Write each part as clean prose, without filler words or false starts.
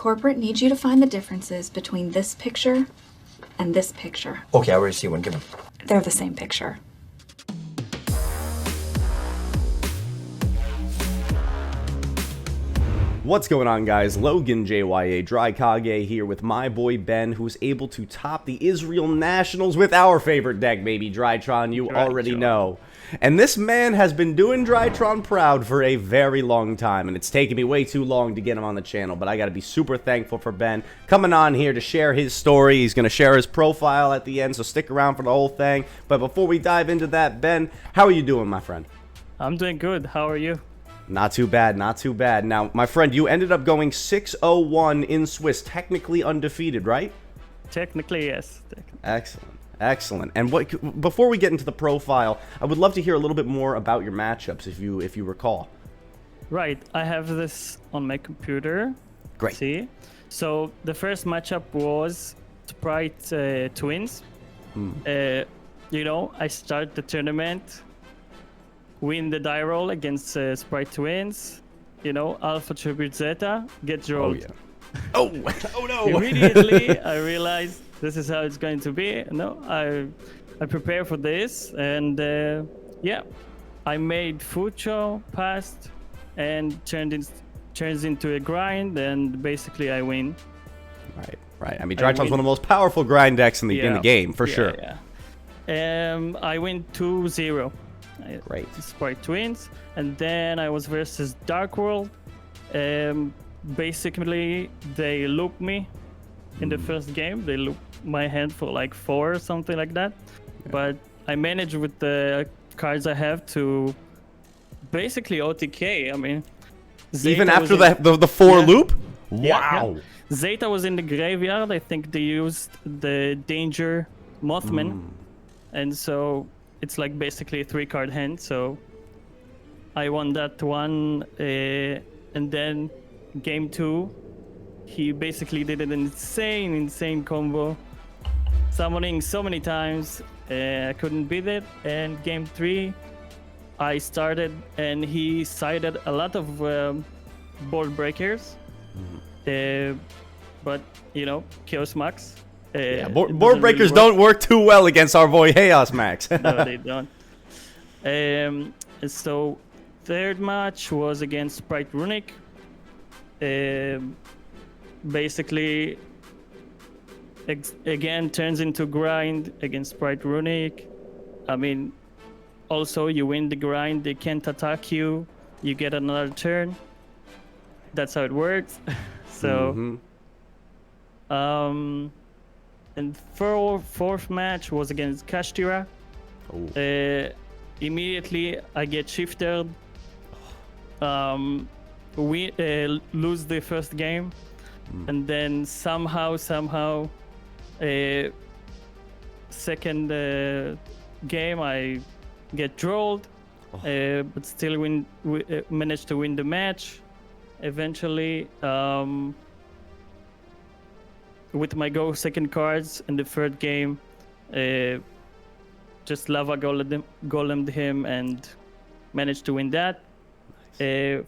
Corporate needs you to find the differences between this picture and this picture. Okay, I already see one. Give me. They're the same picture. What's going on, guys? LoganJYA, DRYTRON here with my boy Ben, who's able to top the Israel Nationals with our favorite deck, baby, DRYTRON, you already know. And this man has been doing DRYTRON proud for a very long time, and it's taken me way too long to get him on the channel, but I gotta be super thankful for Ben coming on here to share his story. He's gonna share his profile at the end, so stick around for the whole thing. But before we dive into that, Ben, how are you doing, my friend? I'm doing good. How are you? Not too bad, not too bad. Now, my friend, you ended up going 6-0-1 in Swiss, technically undefeated, right? Technically, yes. Excellent, excellent. And what? Before we get into the profile, I would love to hear a little bit more about your matchups, if you recall. Right, I have this on my computer. Great. See, so the first matchup was Sprite Twins. You know, I start the tournament, win the die roll against Sprite Twins, you know, Alpha Tribute Zeta, get drawn. Oh, yeah. Oh no! Immediately, I realized this is how it's going to be. No, I prepare for this, and yeah, I made Fucho, passed, and turns into a grind, and basically I win. Right, right. I mean, DRYTRON's one of the most powerful grind decks in the game, for sure. Yeah. I win 2-0. Great. Sprite Twins, and then I was versus Dark World. Basically, they looped me in the first game. They looped my hand for like 4 or something like that. Yeah. But I managed with the cards I have to basically OTK. I mean, Zeta even after the 4 loop? Wow. Yeah. Zeta was in the graveyard. I think they used the Danger Mothman, and so it's like basically a 3-card hand, so I won that one, and then game 2, he basically did an insane combo, summoning so many times, I couldn't beat it, and game 3, I started, and he sided a lot of board breakers, but, you know, Chaos Max. Yeah, board breakers really don't work too well against our boy Chaos Max. No, they don't. So third match was against Sprite Runic. Basically, again turns into grind against Sprite Runic. I mean, also you win the grind, they can't attack you. You get another turn. That's how it works. So, and fourth match was against Kashtira. Immediately I get shifted. We lose the first game, and then somehow second game I get trolled, but still managed to win the match. Eventually, with my go second cards in the third game, just lava golemed him and managed to win that. Nice.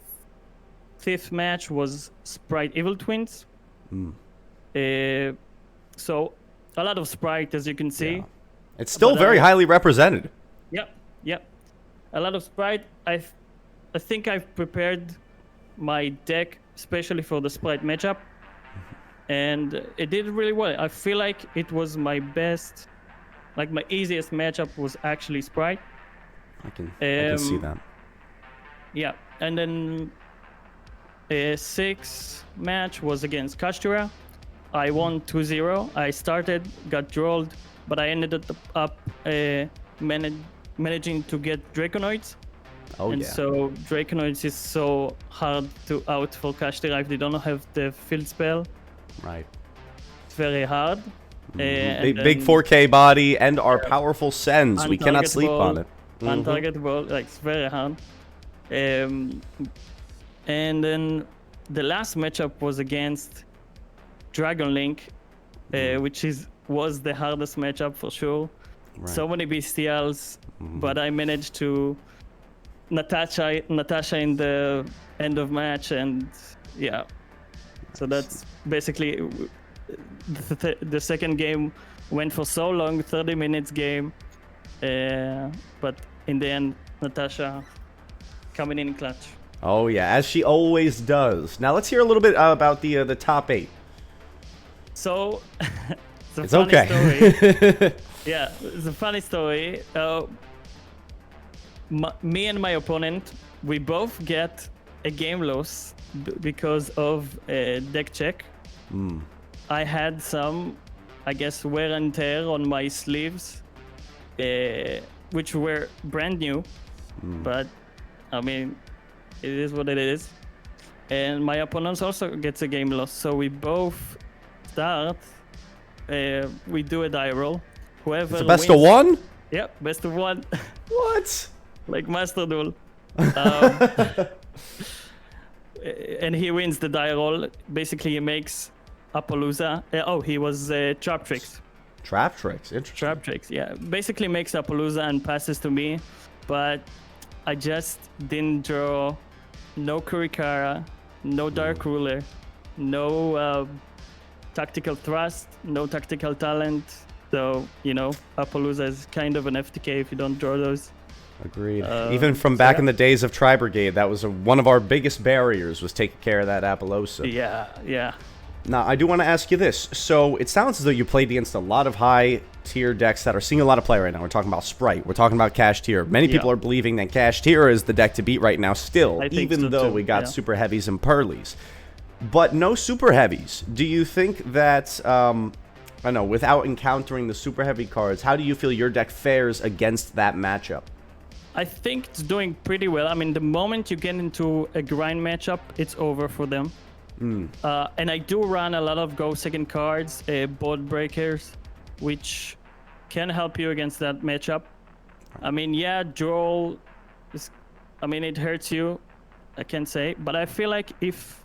Fifth match was Sprite Evil Twins. So a lot of Sprite, as you can see. Yeah. It's still very highly represented. Yep. A lot of Sprite. I think I've prepared my deck especially for the Sprite matchup, and it did really well. I feel like it was my best, like my easiest matchup was actually Sprite. I can see that. Yeah, and then sixth match was against Kashtira. I won 2-0. I started, got trolled, but I ended up managing to get Draconoids. So Draconoids is so hard to out for Kashtira if they don't have the field spell. Right. It's very hard. Big 4K body and our powerful sends. We cannot sleep on it. Untargetable, like it's very hard. And then the last matchup was against Dragon Link, which was the hardest matchup for sure. Right. So many bestials, but I managed to Natasha in the end of match, and yeah, So that's basically the second game went for so long, 30 minutes game, but in the end, Natasha coming in clutch. Oh yeah, as she always does. Now let's hear a little bit about the top 8. So It's okay. Story. Yeah, it's a funny story. Me and my opponent, we both get a game loss because of a deck check. I had some, I guess, wear and tear on my sleeves, which were brand new, but I mean, it is what it is. And my opponent also gets a game loss, so we both start. We do a die roll. Whoever It's the best wins, of 1? Yep, best of 1. What? Like Master Duel. And he wins the die roll. Basically, he makes Appaloosa. He was Trap Tricks. Trap Tricks, interesting. Trap Tricks, yeah. Basically makes Appaloosa and passes to me, but I just didn't draw no Kurikara, no Dark Ruler, no Tactical Thrust, no Tactical Talent. So, Appaloosa is kind of an FTK if you don't draw those. Agreed. Even from back in the days of Tri Brigade, that was one of our biggest barriers, was taking care of that Appaloosa. Yeah. Now, I do want to ask you this. So, it sounds as though you played against a lot of high-tier decks that are seeing a lot of play right now. We're talking about Sprite. We're talking about Cash Tier. Many people are believing that Cash Tier is the deck to beat right now still, even though we got Super Heavies and Pearlies. But no Super Heavies. Do you think that, I don't know, without encountering the Super Heavy cards, how do you feel your deck fares against that matchup? I think it's doing pretty well. I mean, the moment you get into a grind matchup, it's over for them. And I do run a lot of go second cards, board breakers, which can help you against that matchup. I mean, yeah, draw is, it hurts you, I can say, but I feel like if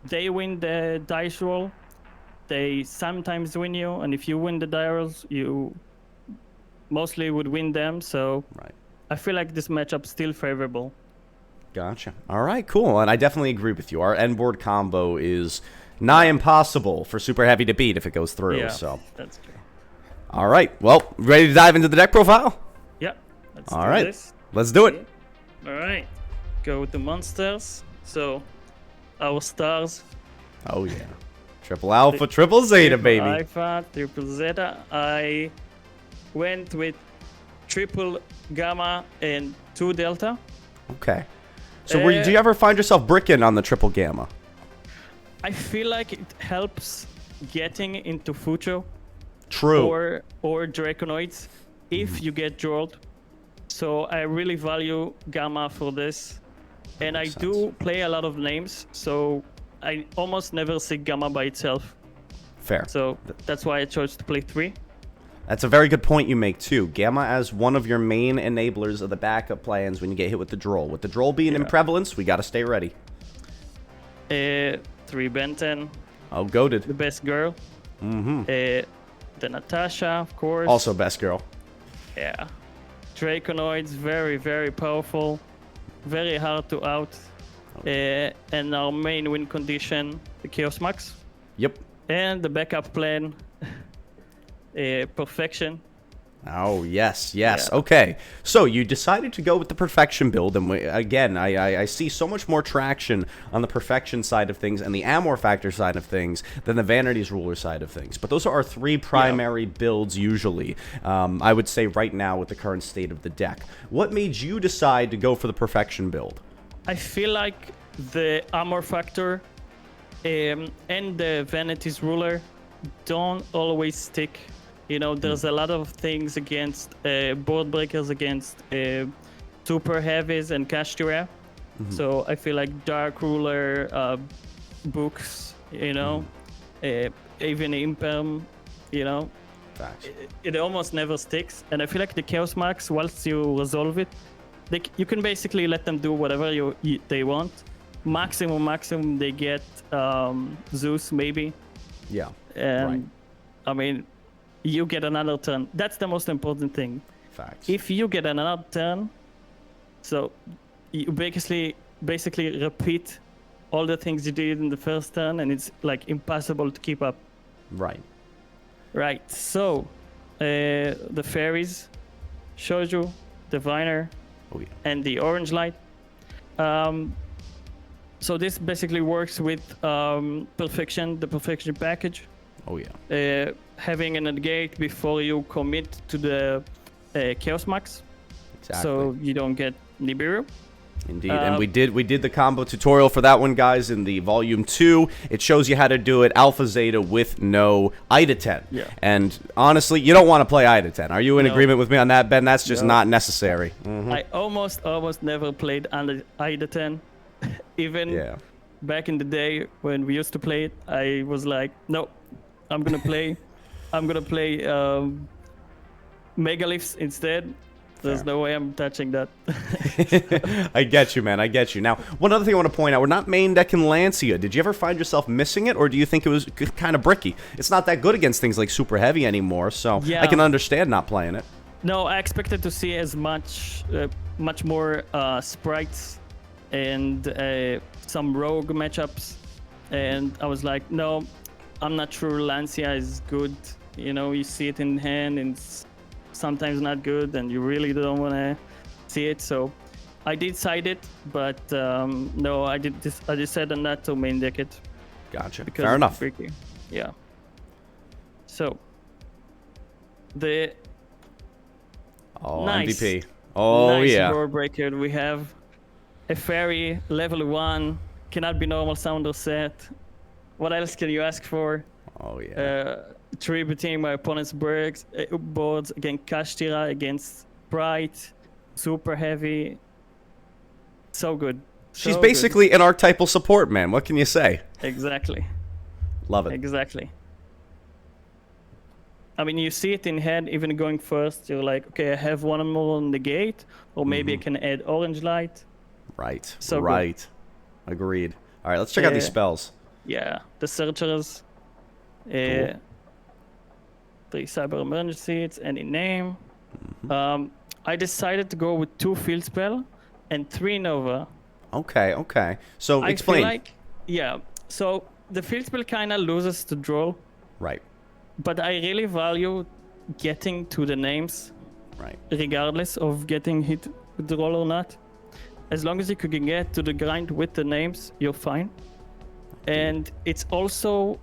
they win the dice roll, they sometimes win you, and if you win the die rolls, you mostly would win them. So I feel like this matchup's still favorable. Gotcha. All right, cool. And I definitely agree with you. Our end board combo is nigh impossible for Super Heavy to beat if it goes through. Yeah, so that's true. All right. Well, ready to dive into the deck profile? Yeah. Let's All do right. this. Let's do it. All right. Go with the monsters. So our stars. Oh, yeah. Triple Alpha, Triple Zeta, baby. Alpha, Triple Zeta. I went with Triple Gamma and 2 Delta. Okay. So do you ever find yourself bricking on the Triple Gamma? I feel like it helps getting into Fucho. True. Or Draconoids if you get drawed. So I really value Gamma for this. And I do play a lot of names, so I almost never see Gamma by itself. Fair. So that's why I chose to play 3. That's a very good point you make, too. Gamma as one of your main enablers of the backup plans when you get hit with the Droll. With the Droll being in prevalence, we got to stay ready. 3 Benton. Oh, goated. The best girl. The Natasha, of course. Also best girl. Yeah. Draconoids, very, very powerful. Very hard to out. And our main win condition, the Chaos Max. Yep. And the backup plan, Perfection. Oh, yes, yes. Yeah. Okay. So you decided to go with the Perfection build, and again, I see so much more traction on the Perfection side of things and the Amor Factor side of things than the Vanity's Ruler side of things. But those are our 3 primary builds usually, I would say right now with the current state of the deck. What made you decide to go for the Perfection build? I feel like the Amor Factor and the Vanity's Ruler don't always stick. There's a lot of things against board breakers, against super heavies and Cash Tier. So I feel like Dark Ruler books, even Imperm, Facts. it almost never sticks. And I feel like the Chaos Max, once you resolve it, you can basically let them do whatever they want. Maximum, they get Zeus, maybe. Yeah, And, you get another turn. That's the most important thing. Facts. If you get another turn, so you basically repeat all the things you did in the first turn, and it's like impossible to keep up. Right. Right. So, the fairies, Shouju, Diviner, Oh yeah. and the orange light. So this basically works with perfection, the perfection package. Oh yeah. Having a negate before you commit to the Chaos Max, Exactly. so you don't get Nibiru. Indeed, and we did the combo tutorial for that one, guys, in the volume 2. It shows you how to do it Alpha Zeta with no Ida 10. Yeah. And honestly, you don't want to play Ida 10. Are you in agreement with me on that, Ben? That's just not necessary. I almost never played under Ida 10. Even back in the day when we used to play it, I was like, no, I'm gonna play Megaliths instead. There's no way I'm touching that. I get you, man. I get you. Now, one other thing I want to point out, we're not main decking Lancia. Did you ever find yourself missing it, or do you think it was kind of bricky? It's not that good against things like super heavy anymore, so I can understand not playing it. No, I expected to see as much more sprites and some rogue matchups, and I was like, no, I'm not sure Lancia is good. You know, you see it in hand, and it's sometimes not good, and you really don't want to see it. So I did side it, but no, I decided not to main deck it. Gotcha. Fair enough. Tricky. Yeah. So the nice MVP. Oh nice yeah. Roar Breaker. We have a fairy level 1, cannot be normal sounder set. What else can you ask for? Oh yeah. Tributing my opponent's boards against Kashtira, against Bright, super heavy. So good. She's basically an archetypal support, man. What can you say? Exactly. Love it. Exactly. I mean, you see it in head, even going first, you're like, okay, I have one more on the gate, or maybe I can add orange light. Right. So right. Good. Agreed. All right, let's check out these spells. Yeah, the Searchers. Cool. 3 Cyber Emergency, it's any name. I decided to go with 2 Field Spell and 3 Nova. Okay, okay. So I explain. feel like, so the Field Spell kind of loses to draw. Right. But I really value getting to the names. Right. Regardless of getting hit with the roll or not. As long as you can get to the grind with the names, you're fine. And it's also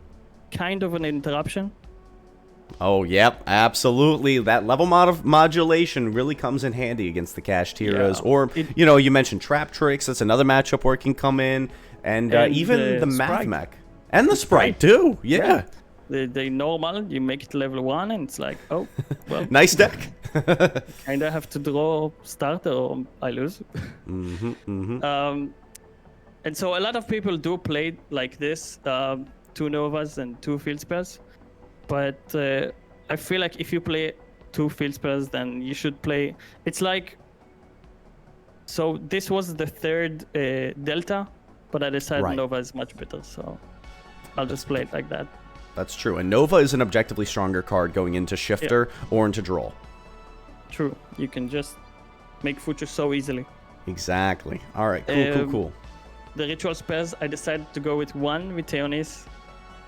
kind of an interruption. Oh, yep, absolutely. That level modulation really comes in handy against the Kashtiras. Yeah. Or, you know, you mentioned Trap Tricks. That's another matchup where it can come in. And even the Math Mech. And the Sprite, too. Yeah. The normal, you make it level 1, and it's like, oh, well. Nice deck. Kind of have to draw starter or I lose. And so a lot of people do play like this, 2 Novas and 2 Field Spells. But I feel like if you play 2 Field Spells, then you should play... It's like... So this was the 3rd Delta, but I decided Nova is much better, so I'll just play it like that. That's true. And Nova is an objectively stronger card going into Shifter or into Droll. True. You can just make future so easily. Exactly. All right. Cool. The ritual spells, I decided to go with 1 with Theonis.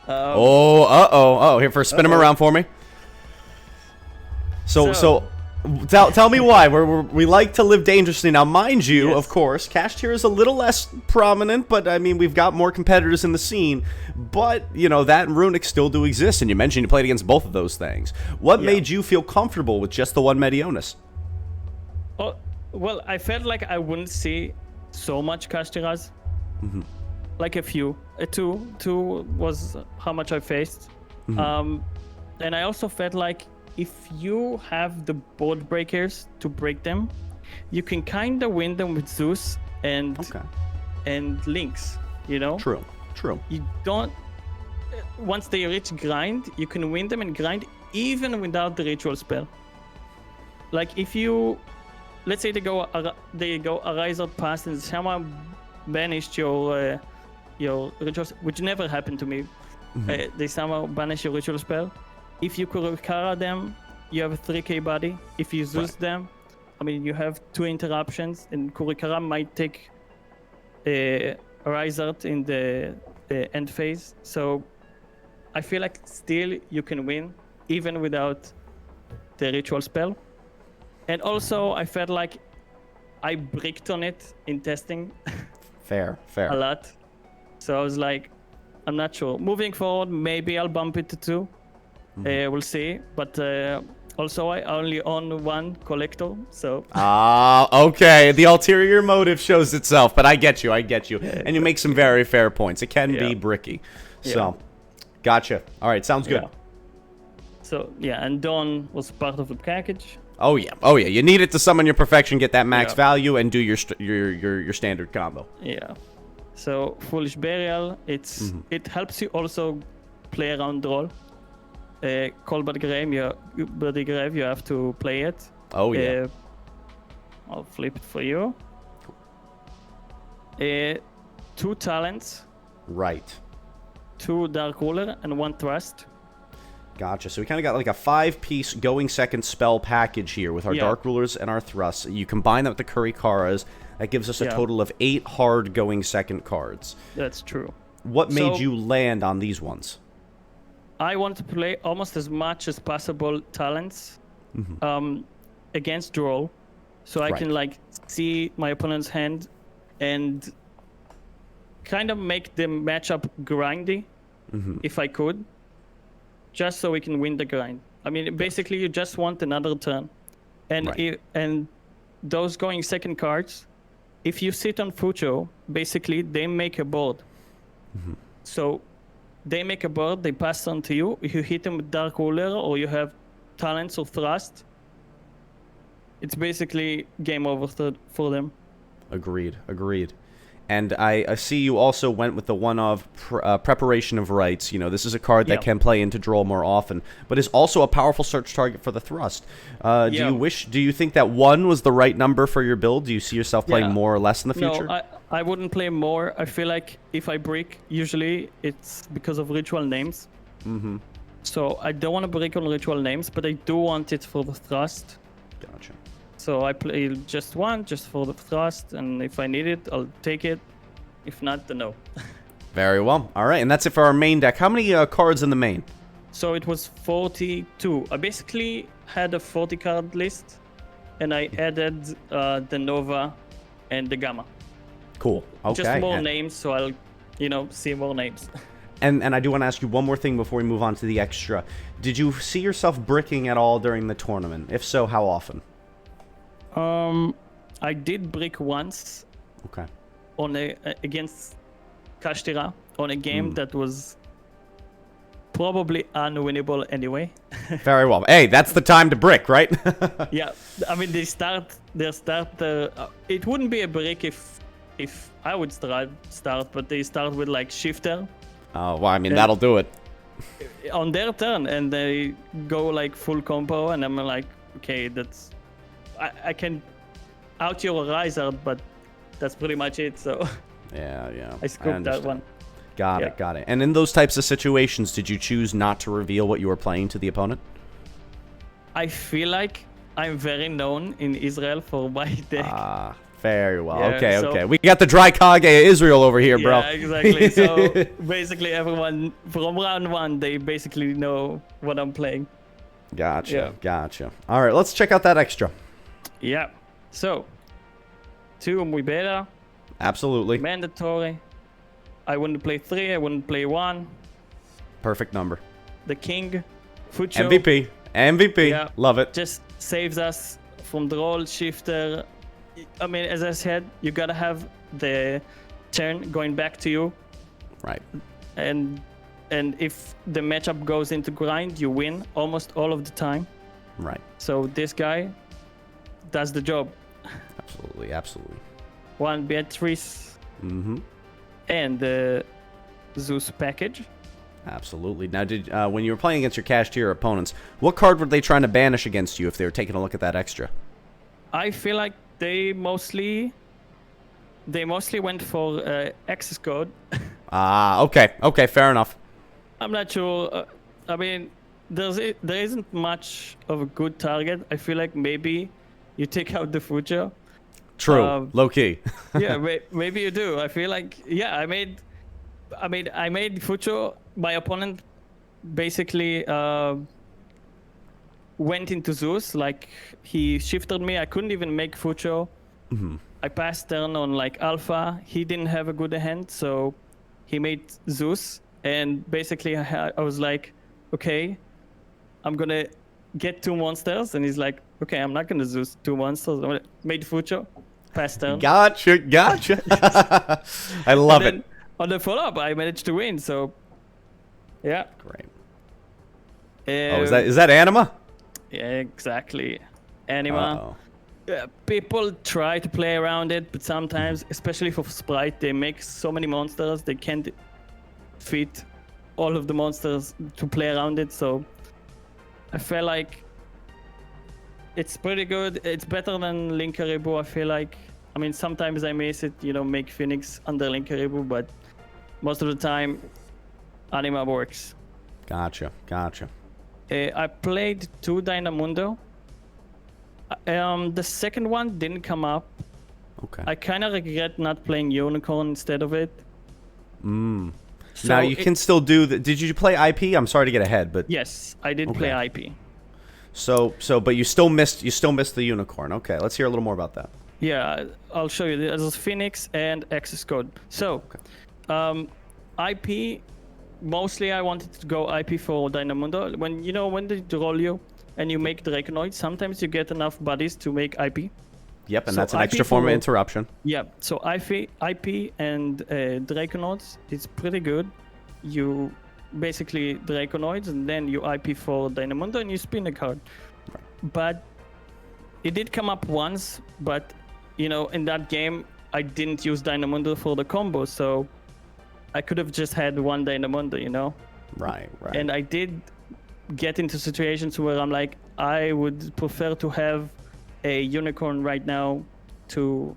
Here, first spin him around for me. So tell me why. We like to live dangerously. Now, mind you, of course, Kashtira is a little less prominent, but I mean, we've got more competitors in the scene. But, you know, that and Runic still do exist, and you mentioned you played against both of those things. What made you feel comfortable with just the 1 Medionis? Oh, well, I felt like I wouldn't see so much Kashtiras. Like a few. 2 was how much I faced. And I also felt like if you have the board breakers to break them, you can kind of win them with Zeus and Lynx, you know? True. You don't... Once they reach grind, you can win them and grind even without the ritual spell. Like if you... Let's say they go Arise Out Past and someone banished your rituals, which never happened to me. They somehow banish your ritual spell. If you Kurikara them, you have a 3k body. If you Zeus them, I mean, you have 2 interruptions, and Kurikara might take Rise Art in the end phase. So I feel like still you can win even without the ritual spell. And also I felt like I bricked on it in testing Fair. a lot. So I was like, I'm not sure. Moving forward, maybe I'll bump it to 2. We'll see. But also I only own 1 collector, so... Okay. The ulterior motive shows itself, but I get you. And you make some very fair points. It can be bricky. So, gotcha. All right, sounds good. Yeah. So, yeah, and Dawn was part of the package. Oh yeah. You need it to summon your perfection, get that max value, and do your standard combo. Yeah. So Foolish Burial, it helps you also play around roll. Call by the grave, you have to play it. Oh yeah. I'll flip it for you. 2 talents. Right. 2 Dark Ruler and 1 Thrust. Gotcha. So we kind of got like a 5-piece going second spell package here with our Dark Rulers and our Thrusts. You combine that with the Kurikaras. That gives us a total of 8 hard going second cards. That's true. What made you land on these ones? I want to play almost as much as possible talents against draw, so I can like see my opponent's hand and kind of make the matchup grindy if I could. Just so we can win the grind. I mean, basically, you just want another turn. And and those going second cards, if you sit on Fucho, basically, they make a board. So they make a board, they pass on to you. If you hit them with Dark Ruler or you have talents or thrust, it's basically game over for them. Agreed. And I see you also went with the one of Preparation of Rites. You know, this is a card that can play into draw more often, but is also a powerful search target for the Thrust. Do you think that 1 was the right number for your build? Do you see yourself playing more or less in the future? No, I wouldn't play more. I feel like if I brick, usually it's because of ritual names. So I don't want to brick on ritual names, but I do want it for the Thrust. Gotcha. So I play just 1, just for the Thrust, and if I need it, I'll take it. If not, then no. Very well. All right, and that's it for our main deck. How many cards in the main? So it was 42. I basically had a 40-card list, and I added the Nova and the Gamma. Cool. Okay. Just more names, so I'll, see more names. And I do want to ask you one more thing before we move on to the extra. Did you see yourself bricking at all during the tournament? If so, how often? I did brick once. Okay. Against Kashtira on a game that was probably unwinnable anyway. Very well. Hey, that's the time to brick, right? Yeah, I mean it wouldn't be a brick if I would start, but they start with like Shifter. Oh, well, I mean that'll do it. On their turn, and they go like full combo, and I'm like, okay, that's I can out your Rise Art, but that's pretty much it. So yeah, I scooped that one. Got it. And in those types of situations, did you choose not to reveal what you were playing to the opponent? I feel like I'm very known in Israel for my deck. Very well. Yeah, okay. We got the DRYTRON Israel over here, bro. Yeah, exactly. So basically everyone from round 1, they basically know what I'm playing. Gotcha. All right, let's check out that extra. Yeah. So 2 Muibera. Absolutely. Mandatory. I wouldn't play 3. I wouldn't play 1. Perfect number. The King. Fucho. MVP. Yeah. Love it. Just saves us from the roll Shifter. I mean, as I said, you gotta have the turn going back to you. Right. And if the matchup goes into grind, you win almost all of the time. Right. So this guy does the job. Absolutely. 1 Beatrice. And the Zeus package. Absolutely. Now, when you were playing against your cash tier opponents, what card were they trying to banish against you if they were taking a look at that extra? I feel like they mostly went for access code. Okay, fair enough. I'm not sure. I mean, there isn't much of a good target. I feel like maybe you take out the Future. True. Low key. Yeah, maybe you do. I feel like, yeah, I made Fucho. My opponent basically went into Zeus. Like, he shifted me. I couldn't even make Fucho. I passed turn on like Alpha. He didn't have a good hand, so he made Zeus. And basically, I was like, okay, I'm gonna get 2 monsters. And he's like, okay, I'm not gonna Zeus 2 monsters. I'm gonna made Fucho, passed turn. Gotcha. I love it. On the follow-up, I managed to win. So, yeah. Great. Is that Anima? Yeah, exactly. Anima. People try to play around it, but sometimes, especially for Sprite, they make so many monsters, they can't fit all of the monsters to play around it. So I feel like it's pretty good. It's better than Linkaribu, I feel like. I mean, sometimes I miss it, make Phoenix under Linkaribu, but most of the time, Anima works. Gotcha. I played 2 Dynamundo. The second one didn't come up. Okay. I kind of regret not playing Unicorn instead of it. So now you can still do the. Did you play IP? I'm sorry to get ahead, but yes, I did play IP. So, but you still missed the Unicorn. Okay, let's hear a little more about that. Yeah, I'll show you. There's Phoenix and Access Code. So, IP. Mostly, I wanted to go IP for Dynamundo. When they roll you and you make Draconoid, sometimes you get enough bodies to make IP. Yep, and so that's an extra form of interruption. Yeah, so IP and Draconoids, it's pretty good. You basically Draconoids and then you IP for Dynamundo and you spin a card. Right. But it did come up once, but in that game, I didn't use Dynamundo for the combo, so I could have just had one Dynamundo, Right. And I did get into situations where I'm like, I would prefer to have a Unicorn right now to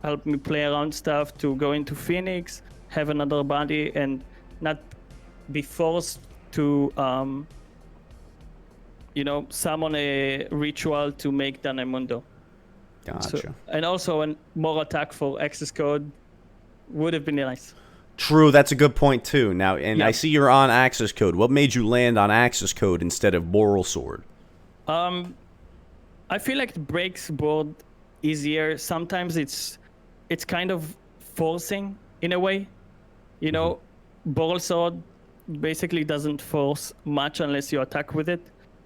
help me play around stuff, to go into Phoenix, have another body, and not be forced to, summon a ritual to make Dynamundo. Gotcha. So, and also more attack for Access Code would have been nice. True, that's a good point too. Now, and I see you're on Access Code. What made you land on Access Code instead of Boral Sword? I feel like it breaks board easier. Sometimes it's kind of forcing in a way. Boral Sword basically doesn't force much unless you attack with it.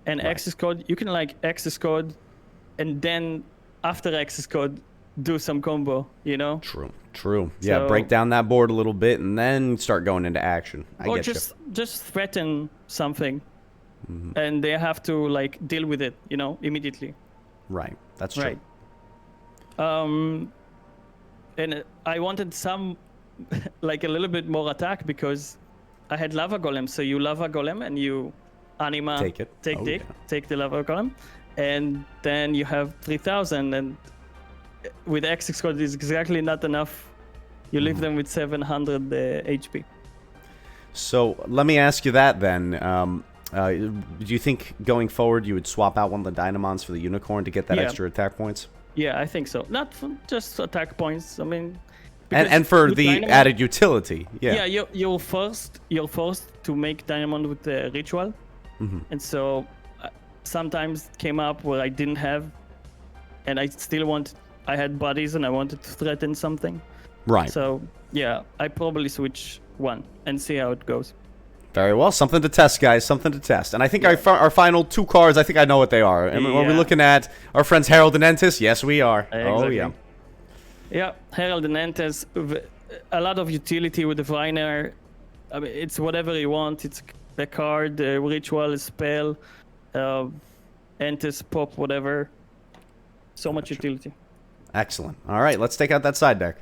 And Access Code, you can Access Code, and then after Access Code, do some combo, True. Yeah, break down that board a little bit and then start going into action. Or just threaten something, and they have to deal with it, immediately. Right. That's true. Right. And I wanted some, a little bit more attack because I had Lava Golem. So you Lava Golem and you Anima take it. Take the Lava Golem, and then you have 3,000 and. With Access Code, is exactly not enough. You leave them with 700 HP. So let me ask you that then. Do you think going forward you would swap out one of the Dynamons for the Unicorn to get that extra attack points? Yeah, I think so. Not for just attack points. I mean, and for the Dynamon, added utility. Yeah. Yeah, you're forced to make Dynamon with the ritual, and so sometimes it came up where I didn't have, and I still wanted. I had bodies and I wanted to threaten something. Right. So, yeah, I probably switch one and see how it goes. Very well. Something to test, guys. Something to test. And I think our final 2 cards, I think I know what they are. And are we looking at our friends Herald and Entis? Yes, we are. Exactly. Oh, yeah. Yeah, Herald and Entis. A lot of utility with the Viner. I mean, it's whatever you want. It's the card, the ritual, spell, Entis, pop, whatever. So much utility. Excellent. All right, let's take out that side deck.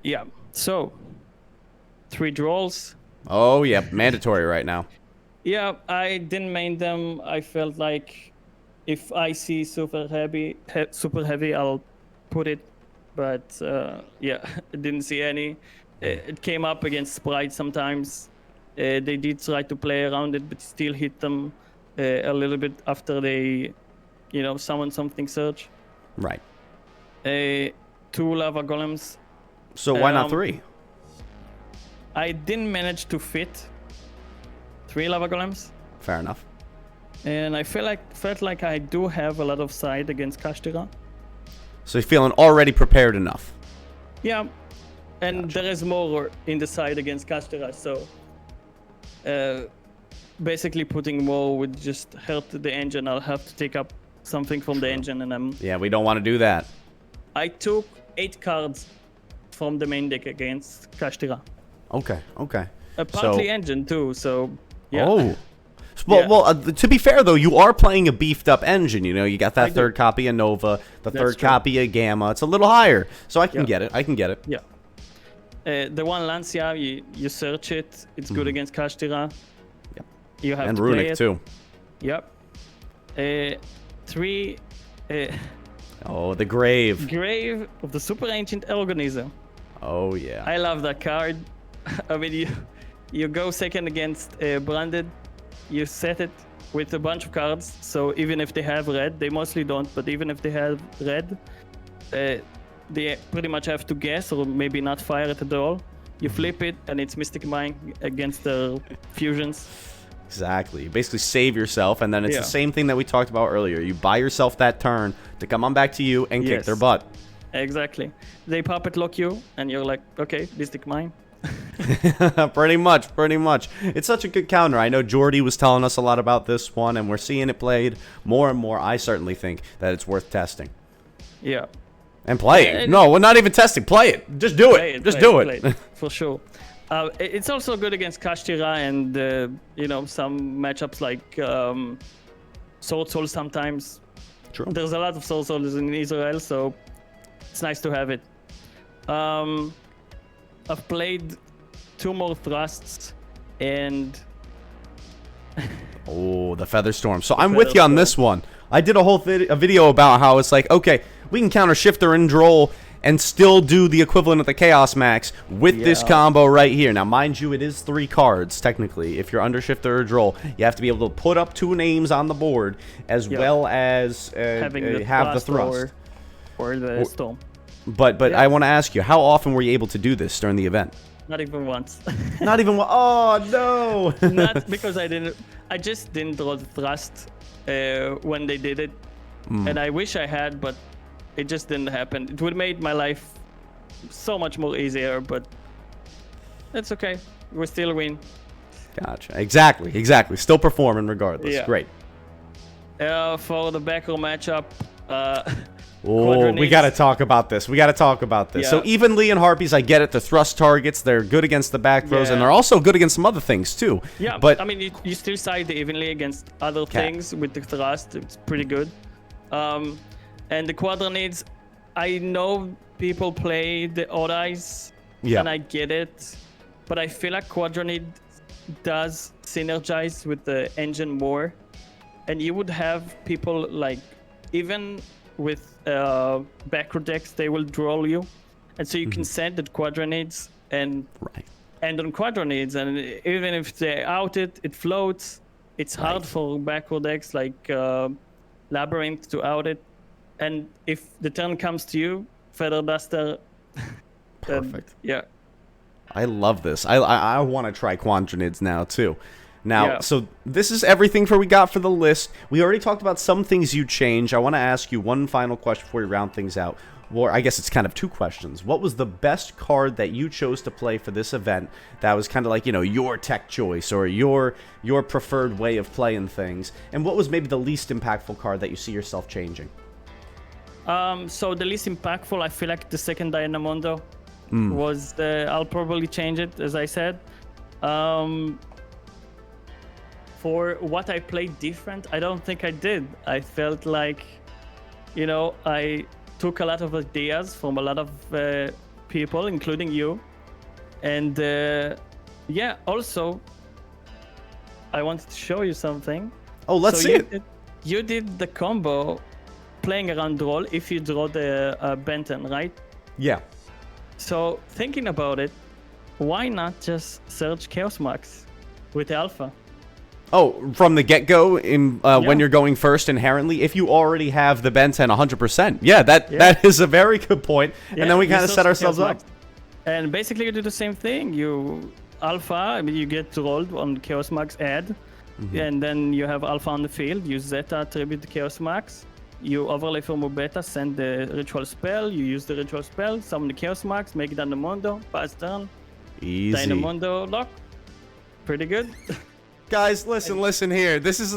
Yeah. So, 3 draws. Oh, yeah. Mandatory right now. Yeah, I didn't main them. I felt like if I see super heavy, I'll put it. But, yeah, I didn't see any. It came up against Sprite sometimes. They did try to play around it, but still hit them a little bit after they, summon something surge. Right. 2 lava golems. So why not 3? I didn't manage to fit 3 lava golems, Fair enough. and I felt like I do have a lot of side against Kashtira. So you're feeling already prepared enough. Yeah, and there is more in the side against Kashtira, so basically putting more would just hurt the engine. I'll have to take up something from the engine, and Yeah, we don't want to do that. I took 8 cards from the main deck against Kashtira. Okay. Partly engine too, so yeah. Oh. Well, to be fair though, you are playing a beefed up engine. You know, you got that third copy of Nova, the third copy of Gamma. It's a little higher, so I can get it. Yeah. The one Lancia, you search it. It's good against Kashtira. Yep. You have and to Runic play it. too. Yep. 3. Oh, the Grave. Grave of the Super Ancient Organism. Oh yeah. I love that card. I mean, you go second against Branded. You set it with a bunch of cards. So even if they have red, they mostly don't. But even if they have red, they pretty much have to guess or maybe not fire it at all. You flip it, and it's Mystic Mine against the fusions. Exactly. You basically save yourself, and then it's the same thing that we talked about earlier. You buy yourself that turn to come on back to you and kick their butt. Exactly. They puppet lock you, and you're like, okay, Mystic Mine. Pretty much. It's such a good counter. I know Jordy was telling us a lot about this one, and we're seeing it played more and more. I certainly think that it's worth testing. Yeah. And playing. No, we're not even testing. Play it. Just do it. Just do it. For sure. It's also good against Kashtira and, some matchups like Sword Soul sometimes. True. There's a lot of Sword Souls in Israel, so it's nice to have it. I've played 2 more thrusts and... Oh, the Featherstorm. So I'm with you on this one. I did a whole video about how it's like, okay, we can counter Shifter and Droll and still do the equivalent of the Chaos Max with this combo right here. Now, mind you, it is 3 cards, technically. If you're under Shifter or Droll, you have to be able to put up 2 names on the board as well as have the thrust. Or the Storm. But I want to ask you, how often were you able to do this during the event? Not even once. Not even one? Oh, no! Not because I just didn't draw the thrust when they did it. And I wish I had, but it just didn't happen. It would have made my life so much more easier, but it's okay. We still win. Gotcha. Exactly. Still performing regardless. Yeah. Great. For the back row matchup, we got to talk about this. Yeah. So evenly and Harpies, I get it. They're thrust targets. They're good against the back throws, and they're also good against some other things too. Yeah, but I mean, you still side evenly against other things with the thrust. It's pretty good. And the Quadranids, I know people play the Odd Eyes, and I get it, but I feel like Quadranid does synergize with the engine more, and you would have people like, even with backrow decks, they will draw you, and so you can send the Quadranids and on Quadranids, and even if they out it floats. It's hard for backrow decks like Labyrinth to out it. And if the turn comes to you, Feather Duster. Perfect. Yeah. I love this. I want to try Quadranids now too. Now, so this is everything we got for the list. We already talked about some things you change. I want to ask you one final question before we round things out. Or I guess it's kind of 2 questions. What was the best card that you chose to play for this event that was kind of like, your tech choice or your preferred way of playing things? And what was maybe the least impactful card that you see yourself changing? So the least impactful, I feel like the second Dynamondo was I'll probably change it, as I said. For what I played different, I don't think I did. I felt like, I took a lot of ideas from a lot of people, including you. And also, I wanted to show you something. Oh, let's see it. You did the combo playing around Droll if you draw the Benton, right? Yeah. So thinking about it, why not just search Chaos Max with Alpha? Oh, from the get-go, when you're going first inherently, if you already have the Ben 10 100%. Yeah, that is a very good point. And then we kind of set ourselves up. And basically, you do the same thing. You Alpha, I mean, you get rolled on Chaos Max add, and then you have Alpha on the field. You Zeta tribute the Chaos Max. You overlay for more Beta, send the ritual spell. You use the ritual spell, summon the Chaos Max, make it Dynamondo, pass turn. Easy. Dynamondo lock. Pretty good. Guys, listen here. This is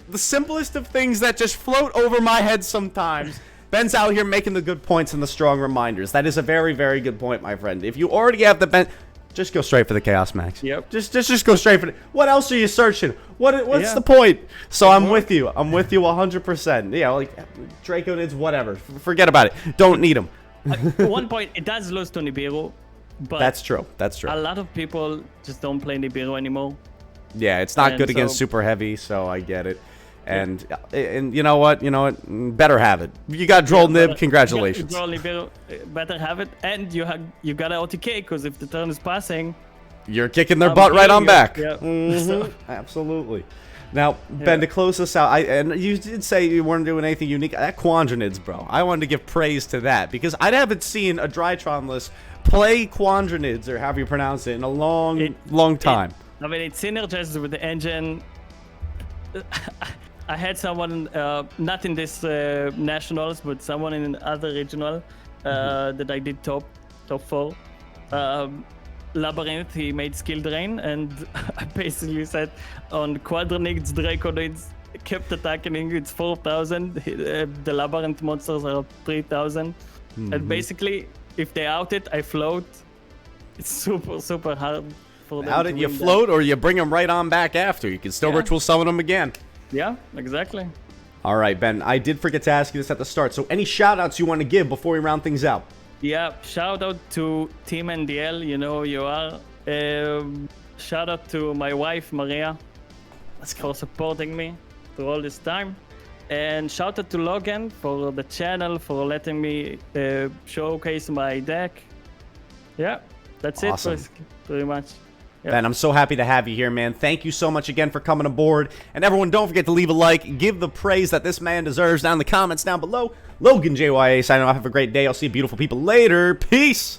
the simplest of things that just float over my head sometimes. Ben's out here making the good points and the strong reminders. That is a very, very good point, my friend. If you already have the Ben, just go straight for the Chaos Max. Yep. Just go straight for it. What else are you searching? What's the point? So I'm with you. I'm with you 100%. Yeah, like Draconids, whatever. Forget about it. Don't need them. At one point, it does lose to Nibiru, but that's true. That's true. A lot of people just don't play Nibiru anymore. Yeah, it's not good against super heavy, so I get it. And you know what? Better have it. You got Droll Nib, congratulations. Droll Nibiru, better have it, and you got an OTK, because if the turn is passing, you're kicking their butt right on back. Yeah. Absolutely. Now, Ben, to close this out, and you did say you weren't doing anything unique. That Quandranids, bro. I wanted to give praise to that, because I haven't seen a DRYTRON list play Quandranids, or however you pronounce it, in a long time. I mean, it synergizes with the engine. I had someone, not in this nationals, but someone in other regional that I did top 4. Labyrinth, he made skill drain, and I basically said on Quadranids, Draconids kept attacking, it's 4,000. The Labyrinth monsters are 3,000. And basically, if they out it, I float. It's super, super hard. Out it, you float, or you bring them right on back after. You can still ritual summon them again. Yeah, exactly. All right, Ben, I did forget to ask you this at the start. So any shout-outs you want to give before we round things out? Yeah, shout out to Team NDL, you know who you are. Shout out to my wife, Maria. For supporting me through all this time. And shout out to Logan for the channel, for letting me showcase my deck. Yeah, that's awesome. It, pretty much. Yep. Ben, I'm so happy to have you here, man. Thank you so much again for coming aboard. And everyone, don't forget to leave a like. Give the praise that this man deserves down in the comments down below. LoganJYA signing off. Have a great day. I'll see you beautiful people later. Peace.